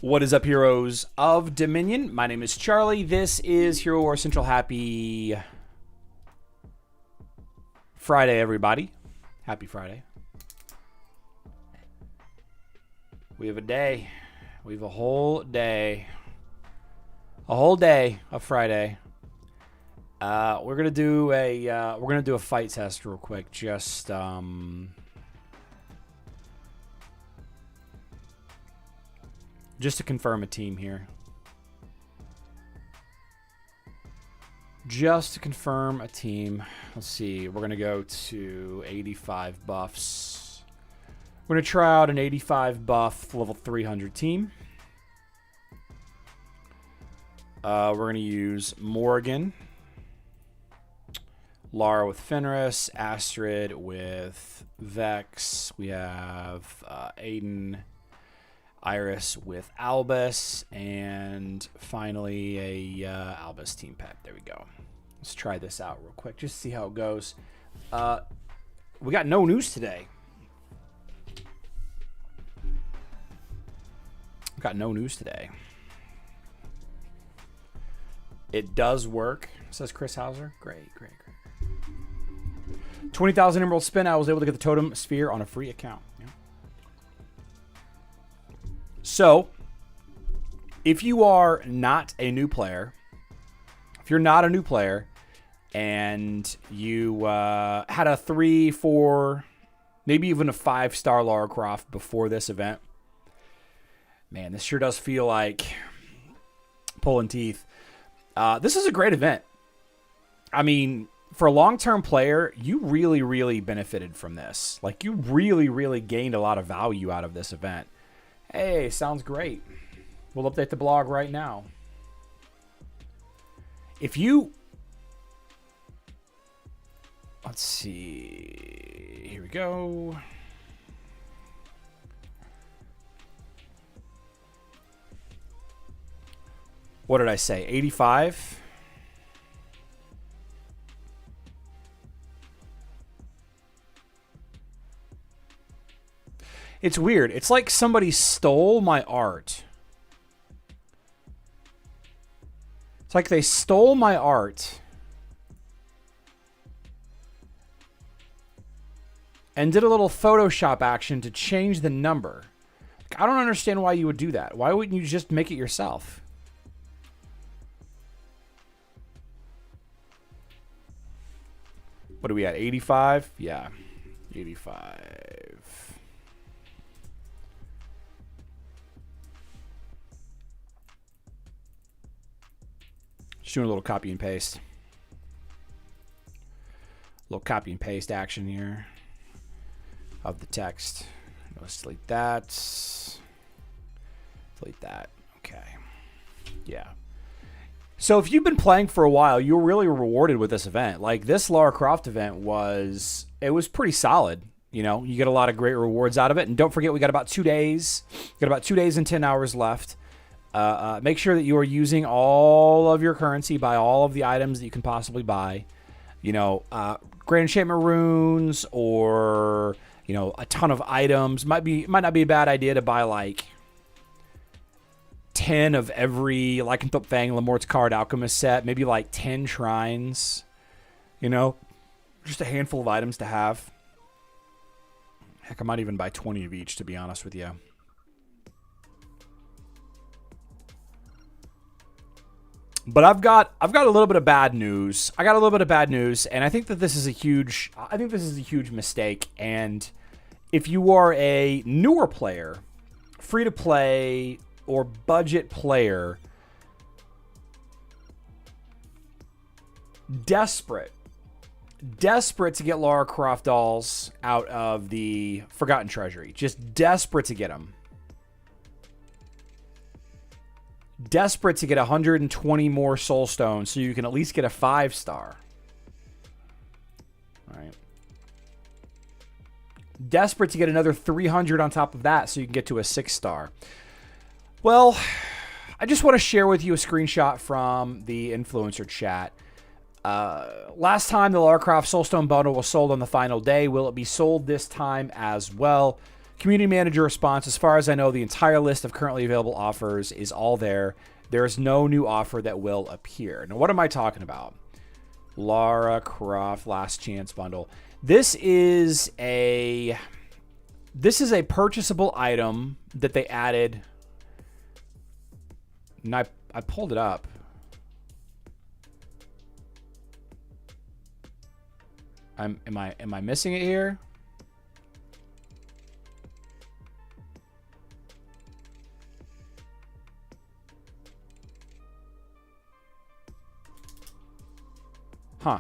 What is up, heroes of Dominion? My name is Charlie. This is Hero War Central. Happy Friday, everybody. Happy Friday. We have a day. We have a whole day. A whole day of Friday. We're gonna do a fight test real quick. Just to confirm a team here. Just to confirm a team. Let's see. We're going to go to 85 buffs. We're going to try out an 85 buff level 300 team. We're going to use Morgan. Lara with Fenris. Astrid with Vex. We have Aiden. Iris with Albus, and finally a Albus team pack. There we go. Let's try this out real quick, just to see how it goes. We got no news today. It does work, says Chris Hauser. Great. 20,000 emerald spin. I was able to get the totem sphere on a free account. Yeah. So, if you are not a new player, and you had a 3, 4, maybe even a 5-star Lara Croft before this event, man, this sure does feel like pulling teeth. This is a great event. I mean, for a long-term player, you really, really benefited from this. Like, you really, really gained a lot of value out of this event. Hey, sounds great. We'll update the blog right now. If you... Let's see. Here we go. What did I say? 85? It's weird. It's like somebody stole my art. It's like they stole my art and did a little Photoshop action to change the number. I don't understand why you would do that. Why wouldn't you just make it yourself? What are we at? 85? Yeah. 85. Just doing a little copy and paste. A little copy and paste action here of the text. Let's delete that. Delete that. Okay. Yeah. So if you've been playing for a while, you were really rewarded with this event. Like, this Lara Croft event was pretty solid. You know, you get a lot of great rewards out of it. And don't forget, we got about 2 days. We got about 2 days and 10 hours left. Make sure that you are using all of your currency, buy all of the items that you can possibly buy. You know, Grand Enchantment runes or, you know, a ton of items. Might not be a bad idea to buy like 10 of every Lycanthrope Fang Lamort's Card Alchemist set. Maybe like 10 shrines. You know, just a handful of items to have. Heck, I might even buy 20 of each, to be honest with you. But I've got a little bit of bad news. And I think that this is a huge mistake. And if you are a newer player, free to play or budget player, desperate to get Lara Croft dolls out of the Forgotten Treasury, just desperate to get them. Desperate to get 120 more soul stones so you can at least get a 5-star. All right. Desperate to get another 300 on top of that so you can get to a 6-star. Well, I just want to share with you a screenshot from the influencer chat. Last time the Lara Croft Soulstone bundle was sold on the final day. Will it be sold this time as well? Community manager response, as far as I know, the entire list of currently available offers is all there. There is no new offer that will appear. Now, what am I talking about? Lara Croft Last Chance Bundle. This is a purchasable item that they added. And I pulled it up. Am I missing it here? Huh.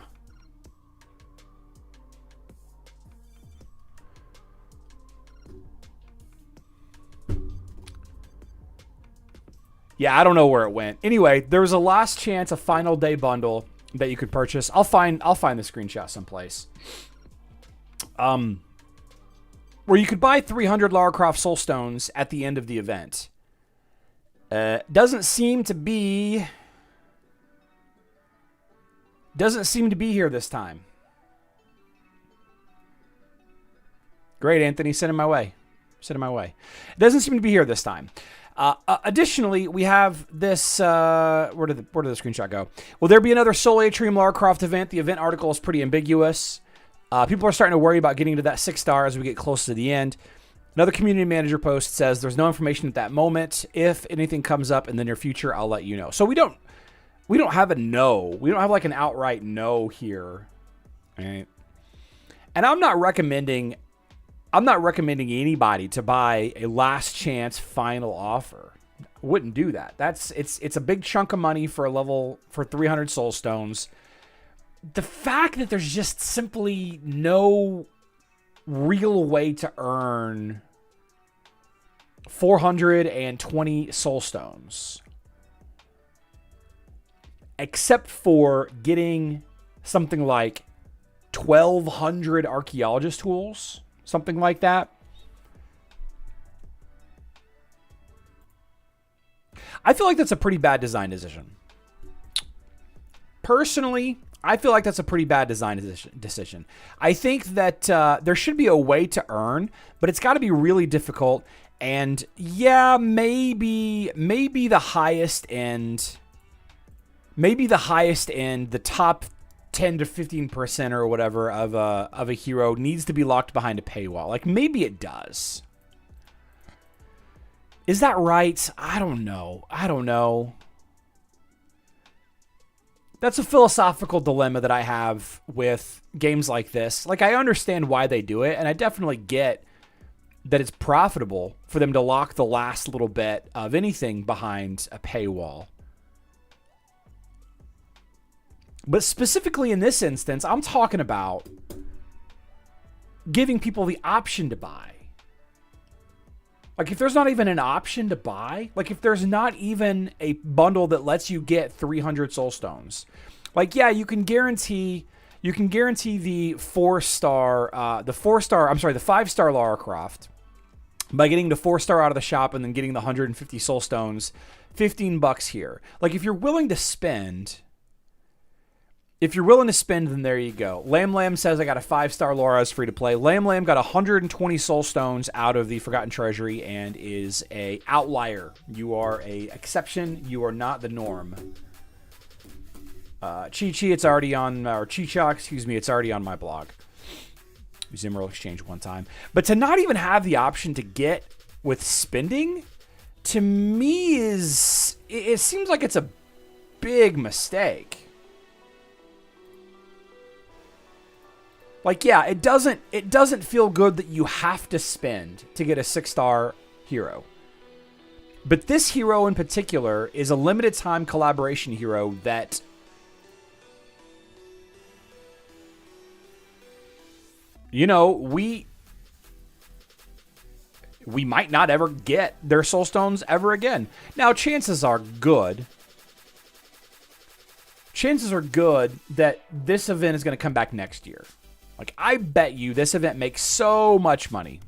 Yeah, I don't know where it went. Anyway, there was a last chance, a final day bundle that you could purchase. I'll find the screenshot someplace. Where you could buy 300 Lara Croft Soul Stones at the end of the event. Doesn't seem to be here this time. Great, Anthony. Send it my way. It doesn't seem to be here this time. Additionally, we have this. Where did the screenshot go? Will there be another Soul Atrium Lara Croft event? The event article is pretty ambiguous. People are starting to worry about getting to that 6-star as we get close to the end. Another community manager post says there's no information at that moment. If anything comes up in the near future, I'll let you know. So we don't have a no. We don't have like an outright no here. Right? And I'm not recommending anybody to buy a last chance final offer. I wouldn't do that. It's a big chunk of money for 300 soul stones. The fact that there's just simply no real way to earn 420 soul stones except for getting something like 1,200 archaeologist tools, something like that. I feel like that's a pretty bad design decision. Personally, I feel like that's a pretty bad design decision. I think that there should be a way to earn, but it's got to be really difficult. And yeah, maybe the highest end, the top 10 to 15% or whatever of a hero needs to be locked behind a paywall. Like maybe it does. Is that right? I don't know. That's a philosophical dilemma that I have with games like this. Like, I understand why they do it, and I definitely get that it's profitable for them to lock the last little bit of anything behind a paywall. But specifically in this instance, I'm talking about giving people the option to buy. Like, if there's not even an option to buy, like if there's not even a bundle that lets you get 300 soul stones, like, yeah, you can guarantee the 5-star Lara Croft by getting the 4-star out of the shop and then getting the 150 soul stones, $15 here. Like, if you're willing to spend, then there you go. Lam says, I got a 5-star Laura is free to play. Lam got 120 soul stones out of the Forgotten Treasury and is a outlier. You are a exception. You are not the norm. Chi-Chi, it's already on, or Chi-Cha, excuse me, it's already on my blog. Use Emerald Exchange one time. But to not even have the option to get with spending, to me it seems like it's a big mistake. Like, yeah, it doesn't feel good that you have to spend to get a 6-star hero. But this hero in particular is a limited time collaboration hero that we might not ever get their soul stones ever again. Now, chances are good that this event is going to come back next year. Like, I bet you this event makes so much money.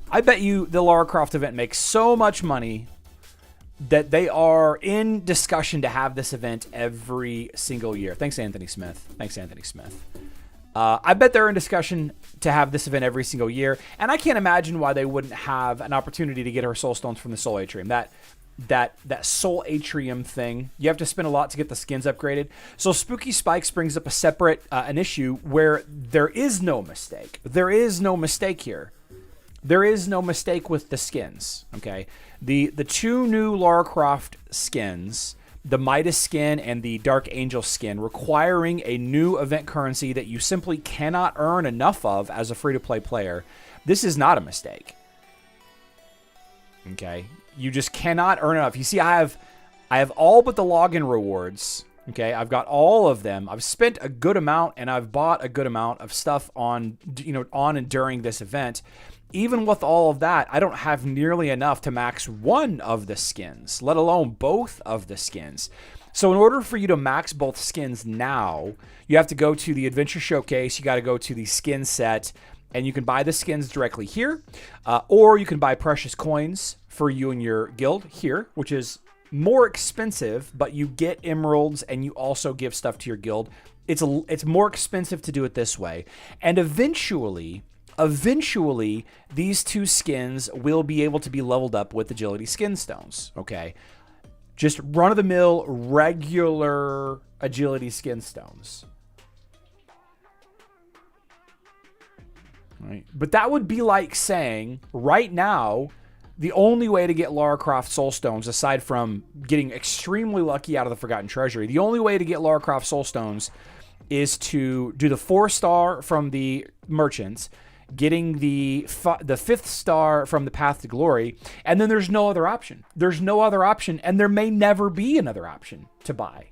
I bet you the Lara Croft event makes so much money that they are in discussion to have this event every single year. Thanks, Anthony Smith. I bet they're in discussion to have this event every single year, and I can't imagine why they wouldn't have an opportunity to get her soul stones from the soul atrium. That soul atrium thing, you have to spend a lot to get the skins upgraded. So Spooky Spikes brings up a separate an issue where there is no mistake. There is no mistake here. There is no mistake with the skins. Okay, the two new Lara Croft skins, the Midas skin and the Dark Angel skin, requiring a new event currency that you simply cannot earn enough of as a free-to-play player. This is not a mistake. Okay, you just cannot earn enough. You see, I have all but the login rewards. Okay, I've got all of them. I've spent a good amount, and I've bought a good amount of stuff on and during this event. Even with all of that, I don't have nearly enough to max one of the skins, let alone both of the skins. So in order for you to max both skins now, you have to go to the Adventure Showcase. You got to go to the skin set, and you can buy the skins directly here, or you can buy precious coins for you and your guild here, which is more expensive, but you get emeralds and you also give stuff to your guild. It's more expensive to do it this way, and eventually, these two skins will be able to be leveled up with agility skin stones. Okay, just run-of-the-mill, regular agility skin stones. Right. But that would be like saying, right now, the only way to get Lara Croft Soul Stones, aside from getting extremely lucky out of the Forgotten Treasury, the only way to get Lara Croft Soul Stones is to do the 4-star from the merchants, getting the 5th star from the Path to Glory, and then there's no other option. There's no other option, and there may never be another option to buy.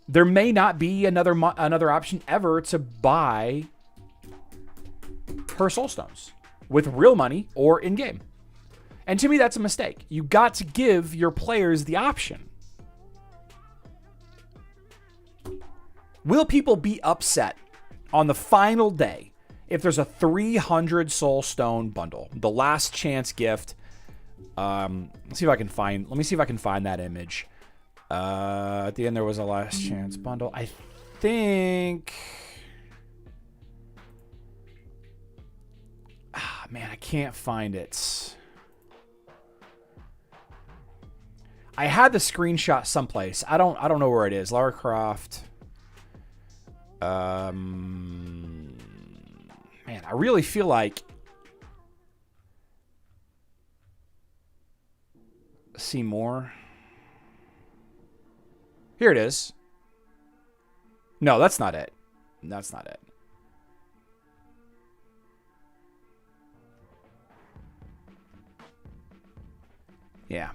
There may not be another option ever to buy her soul stones with real money or in-game. And to me, that's a mistake. You got to give your players the option. Will people be upset on the final day if there's a 300 soul stone bundle, the last chance gift? Let me see if I can find that image. At the end, there was a last chance bundle. I think. Man, I can't find it. I had the screenshot someplace. I don't know where it is. Lara Croft. Man, I really feel like. See more. Here it is. No, that's not it. That's not it. Yeah.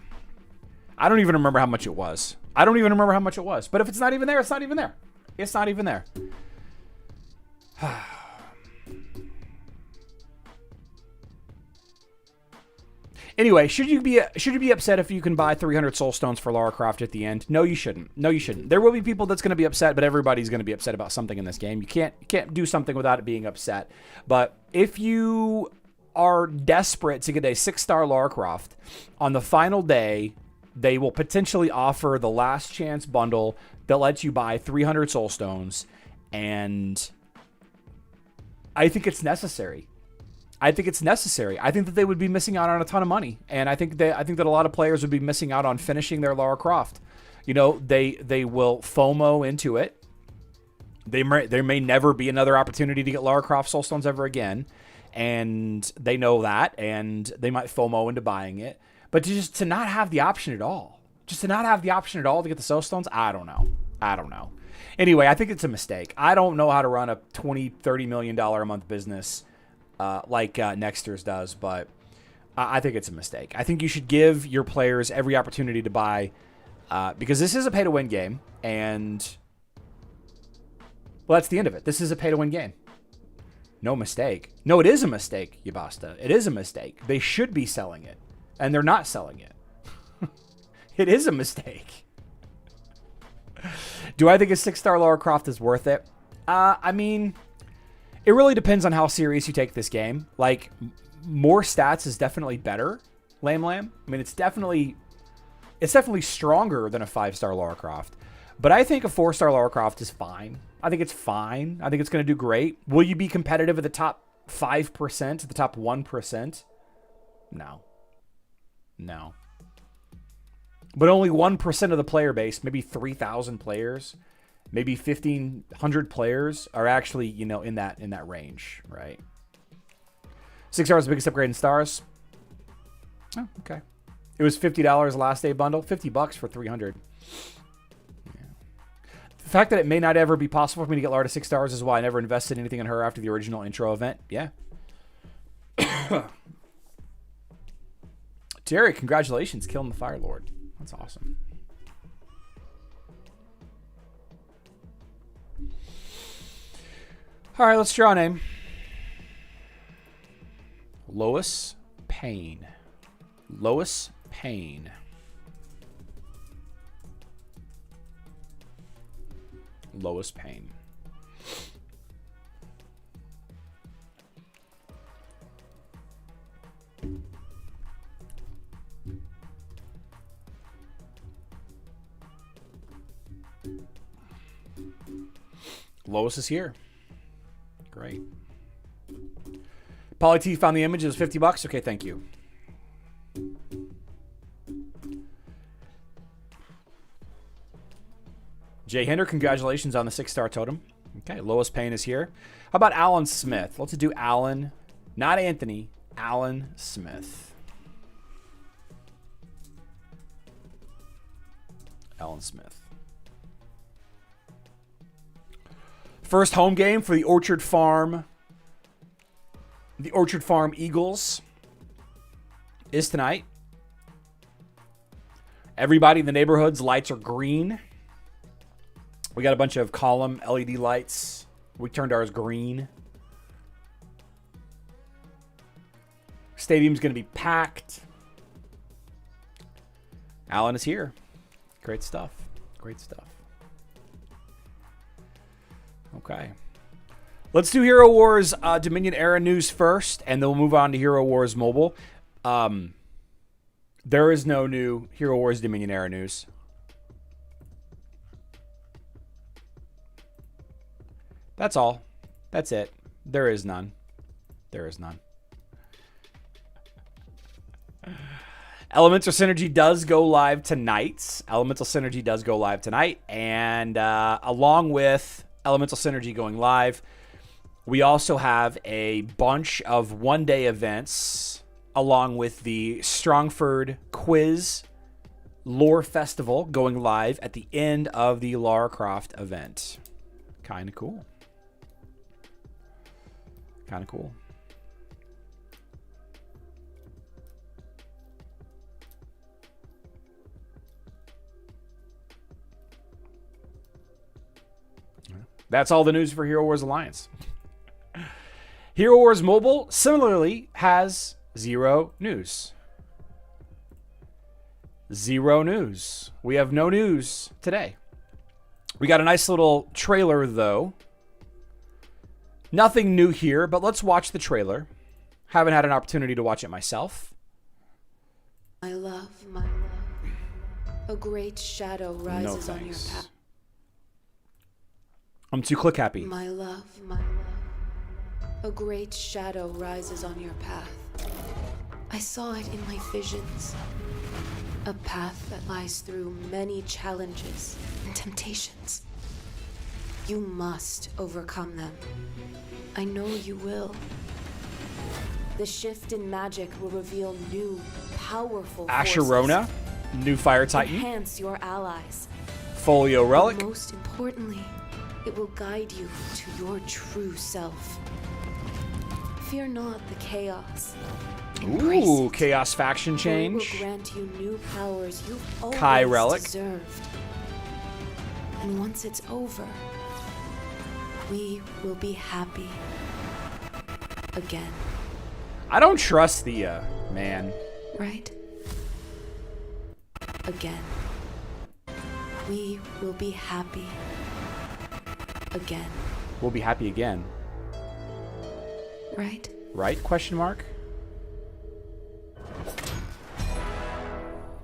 I don't even remember how much it was. But if it's not even there, it's not even there. It's not even there. Anyway, should you be upset if you can buy 300 soul stones for Lara Croft at the end? No, you shouldn't. No, you shouldn't. There will be people that's going to be upset, but everybody's going to be upset about something in this game. You can't do something without it being upset. But if you are desperate to get a 6-star Lara Croft, on the final day, they will potentially offer the last chance bundle that lets you buy 300 soul stones, and I think it's necessary. I think that they would be missing out on a ton of money, and I think that a lot of players would be missing out on finishing their Lara Croft. You know, they will FOMO into it. There may never be another opportunity to get Lara Croft soul stones ever again, and they know that, and they might FOMO into buying it. But to not have the option at all, to get the soul stones, I don't know. Anyway, I think it's a mistake. I don't know how to run a $20-30 million a month business like Nexters does, but I think it's a mistake. I think you should give your players every opportunity to buy, because this is a pay-to-win game, and well, that's the end of it. This is a pay-to-win game. No mistake. No, it is a mistake, Yabasta. It is a mistake. They should be selling it, and they're not selling it. It is a mistake. Do I think a 6-star Lara Croft is worth it? I mean, it really depends on how serious you take this game. Like, more stats is definitely better, Lamb. I mean, it's definitely stronger than a 5-star Lara Croft. But I think a 4-star Lara Croft is fine. I think it's fine. I think it's going to do great. Will you be competitive at the top 5%, the top 1%? No. No. But only 1% of the player base, maybe 3,000 players, maybe 1,500 players are actually, you know, in that range, right? 6 stars, the biggest upgrade in stars. Oh, okay. It was $50 last day bundle, $50 for 300. Yeah. The fact that it may not ever be possible for me to get Lara to 6 stars is why I never invested anything in her after the original intro event. Yeah. Terry, congratulations, killing the Fire Lord. That's awesome. All right, let's draw a name. Lois Payne. Lois Payne. Lois Payne. Lois is here. Great. Poly T found the image. It was $50. Okay, thank you. Jay Hinder, congratulations on the 6-star totem. Okay, Lois Payne is here. How about Alan Smith? Let's do Alan, not Anthony, Alan Smith. Alan Smith. First home game for the Orchard Farm. The Orchard Farm Eagles is tonight. Everybody in the neighborhood's lights are green. We got a bunch of column LED lights. We turned ours green. Stadium's going to be packed. Alan is here. Great stuff. Great stuff. Okay. Let's do Hero Wars Dominion Era news first, and then we'll move on to Hero Wars Mobile. There is no new Hero Wars Dominion Era news. That's all. That's it. There is none. There is none. Elemental Synergy does go live tonight. Elemental Synergy does go live tonight. And along with Elemental Synergy going live, we also have a bunch of one-day events along with the Strongford Quiz Lore Festival going live at the end of the Lara Croft event. Kind of cool. Kind of cool. That's all the news for Hero Wars Alliance. Hero Wars Mobile similarly has zero news. Zero news. We have no news today. We got a nice little trailer, though. Nothing new here, but let's watch the trailer. Haven't had an opportunity to watch it myself. My love, a great shadow rises on your path. I'm too click happy. My love, a great shadow rises on your path. I saw it in my visions. A path that lies through many challenges and temptations. You must overcome them. I know you will. The shift in magic will reveal new, powerful Asherona, new Fire Titan. Enhance your allies. Folio Relic. But most importantly, it will guide you to your true self. Fear not the chaos. Embrace Ooh, it. Chaos faction change. It will grant you new powers you've always Kai Relic. deserved. And once it's over, we will be happy again. I don't trust the man. Right? Again. We will be happy again. We'll be happy again. Right? Right? Question mark.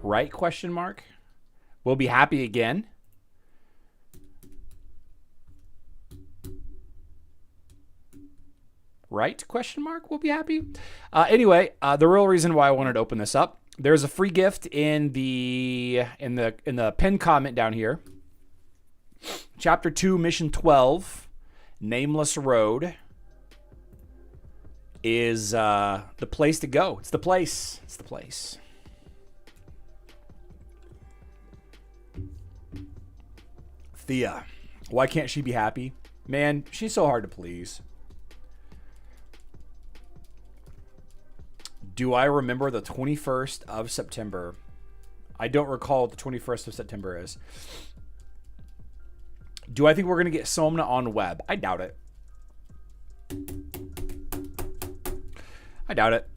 Right? Question mark. We'll be happy again. right? Question mark. We'll be happy. Anyway, the real reason why I wanted to open this up, there's a free gift in the pinned comment down here. Chapter 2, Mission 12, Nameless Road, is the place to go. It's the place. It's the place. Thea. Why can't she be happy? Man, she's so hard to please. Do I remember the 21st of September? I don't recall what the 21st of September is. Do I think we're going to get Somna on web? I doubt it. I doubt it.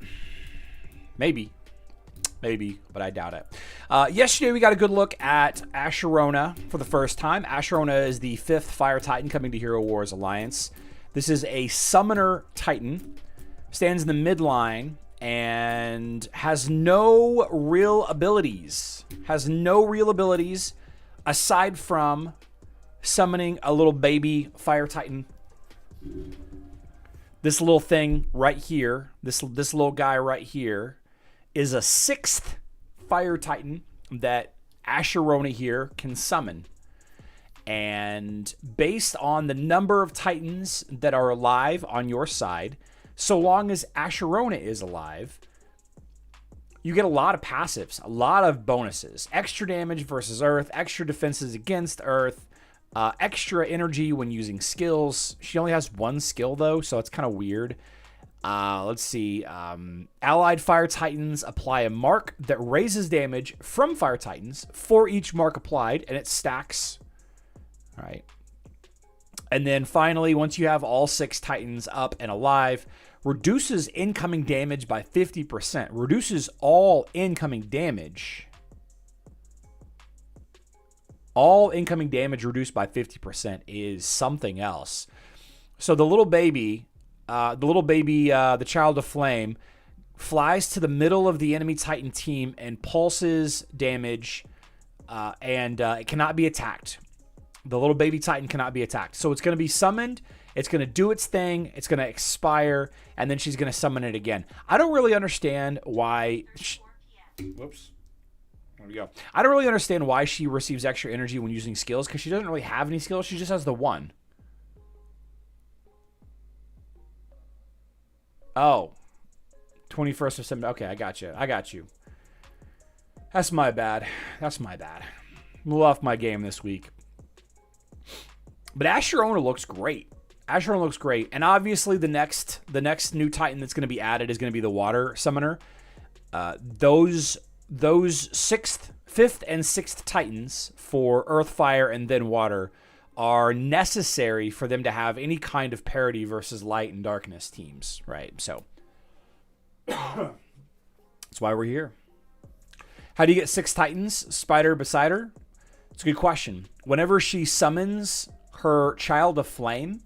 Maybe, but I doubt it. Yesterday, we got a good look at Asherona for the first time. Asherona is the 5th Fire Titan coming to Hero Wars Alliance. This is a Summoner Titan. Stands in the midline and has no real abilities. Aside from summoning a little baby Fire Titan. This little thing right here, this little guy right here, is a 6th Fire Titan that Asherona here can summon. And based on the number of Titans that are alive on your side, so long as Asherona is alive, you get a lot of passives, a lot of bonuses. Extra damage versus Earth, extra defenses against Earth, extra energy when using skills. She only has one skill, though, so it's kind of weird. Let's see. Allied Fire Titans apply a mark that raises damage from Fire Titans for each mark applied, and it stacks. All right. And then finally, once you have all 6 Titans up and alive, reduces incoming damage by 50%. Reduces all incoming damage. All incoming damage reduced by 50% is something else. So the little baby, the Child of Flame, flies to the middle of the enemy Titan team and pulses damage, and it cannot be attacked. The little baby Titan cannot be attacked. So it's going to be summoned, it's going to do its thing, it's going to expire, and then she's going to summon it again. I don't really understand why... Whoops. There we go. I don't really understand why she receives extra energy when using skills, because she doesn't really have any skills. She just has the one. Oh. 21st of September. Okay, I got you. That's my bad. Move off my game this week. But Asherona looks great. And obviously the next new Titan that's going to be added is going to be the Water Summoner. Those 5th and 6th Titans for Earth, Fire, and then Water are necessary for them to have any kind of parity versus Light and Darkness teams, right? So that's why we're here. How do you get 6 Titans? Spider beside her? It's a good question. Whenever she summons her Child of Flame,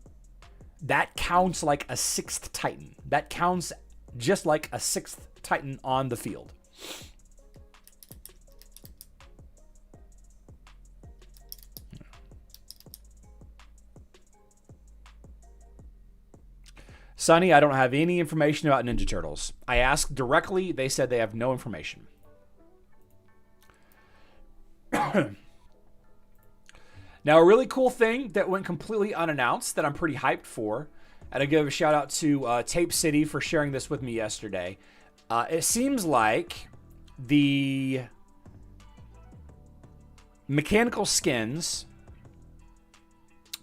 that counts like a 6th Titan. That counts just like a 6th Titan on the field. Sonny, I don't have any information about Ninja Turtles. I asked directly. They said they have no information. Now, a really cool thing that went completely unannounced that I'm pretty hyped for, and I give a shout out to Tape City for sharing this with me yesterday. It seems like the mechanical skins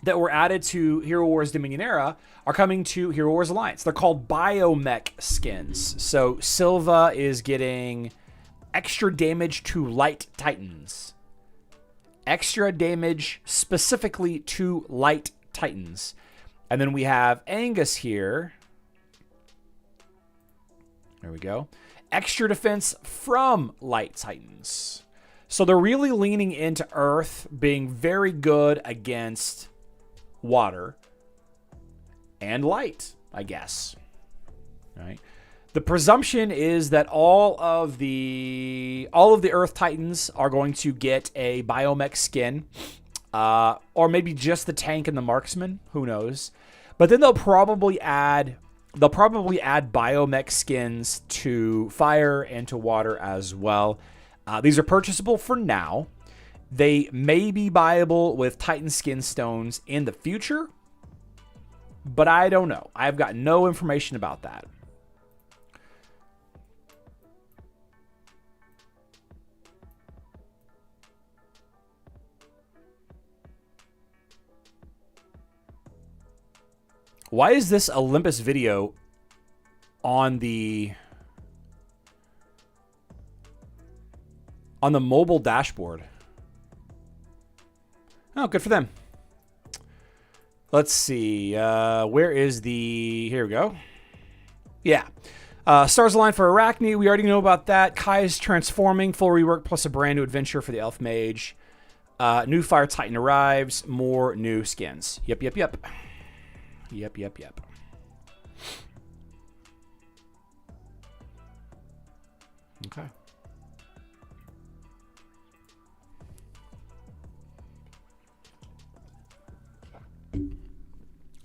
that were added to Hero Wars Dominion Era are coming to Hero Wars Alliance. They're called Biomech skins. So Silva is getting extra damage to Light Titans. Extra damage specifically to Light Titans. And then we have Angus here. There we go. Extra defense from Light Titans. So they're really leaning into Earth being very good against Water and Light, I guess. Right? The presumption is that all of the Earth Titans are going to get a Biomech skin, or maybe just the tank and the marksman. Who knows? But then they'll probably add They'll probably add biomech skins to fire and to water as well. These are purchasable for now. They may be buyable with Titan skin stones in the future, but I don't know. I've got no information about that. Why is this Olympus video on the mobile dashboard? Oh, good for them. Let's see. Where is the... Here we go. Yeah. Stars Align for Arachne. We already know about that. Kai is transforming. Full rework plus a brand new adventure for the Elf Mage. New Fire Titan arrives. More new skins. Yep. Okay.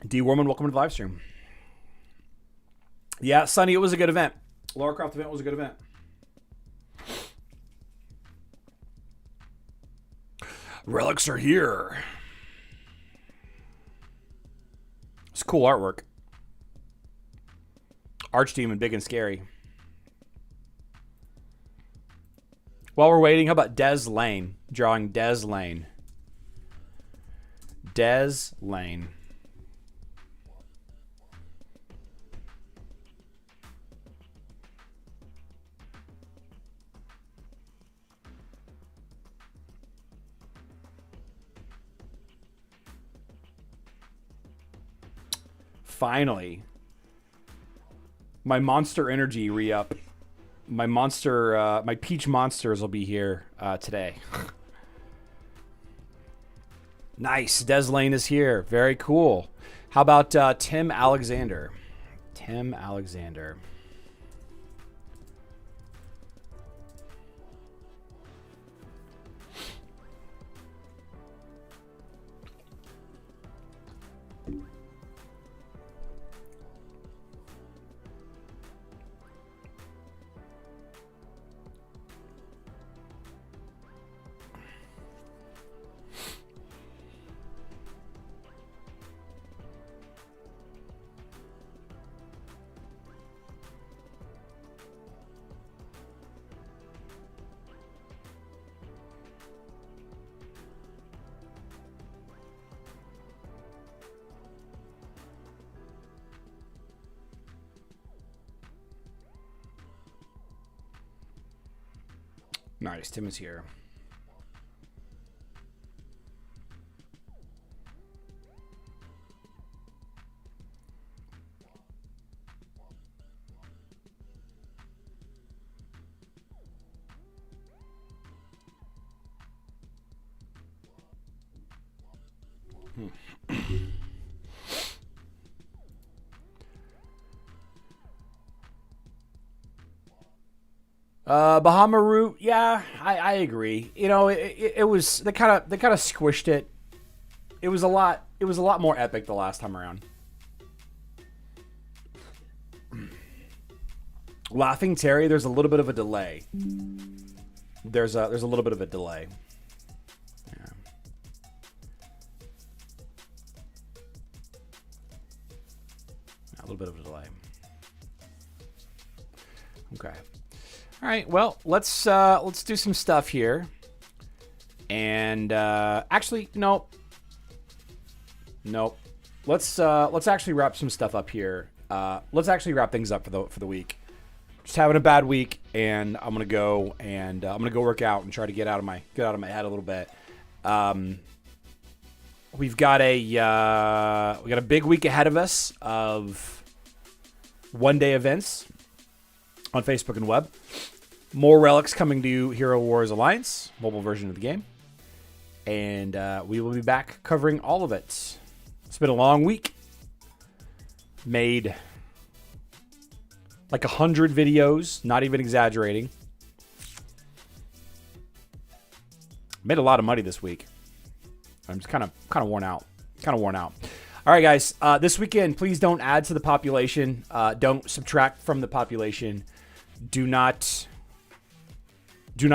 D. Warman, welcome to the live stream. Yeah, Sonny, it was a good event. Lara Croft event was a good event. Relics are here. It's cool artwork. Archdemon, big and scary. While we're waiting, how about Des Lane? Drawing Des Lane. Des Lane. Finally, my Monster Energy re-up. My monster, my Peach Monsters will be here today. Nice. Des Lane is here. Very cool. How about Tim Alexander? Tim Alexander. Nice. Tim is here. Bahama Root, yeah, I agree. You know, it was they kind of squished it. It was a lot more epic the last time around. Laughing Terry, there's a little bit of a delay. There's a little bit of a delay. Yeah. A little bit of a delay. Okay. All right, well, let's do some stuff here. And actually, nope. Let's actually wrap some stuff up here. Let's actually wrap things up for the week. Just having a bad week, and I'm gonna go work out and try to get out of my head a little bit. We've got a big week ahead of us of one-day events on Facebook and web. More relics coming to Hero Wars Alliance, mobile version of the game. And we will be back covering all of it. It's been a long week. Made like 100 videos, not even exaggerating. Made a lot of money this week. I'm just kind of worn out. All right, guys. This weekend, please don't add to the population. Don't subtract from the population. Do not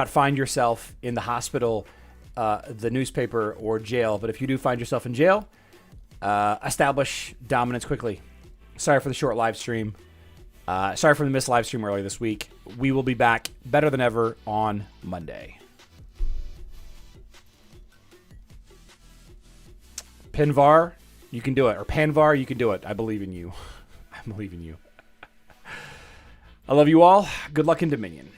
find yourself in the hospital, the newspaper, or jail. But if you do find yourself in jail, establish dominance quickly. Sorry for the short live stream. Sorry for the missed live stream earlier this week. We will be back better than ever on Monday. Pinvar, you can do it. Or Panvar, you can do it. I believe in you. I believe in you. I love you all. Good luck in Dominion.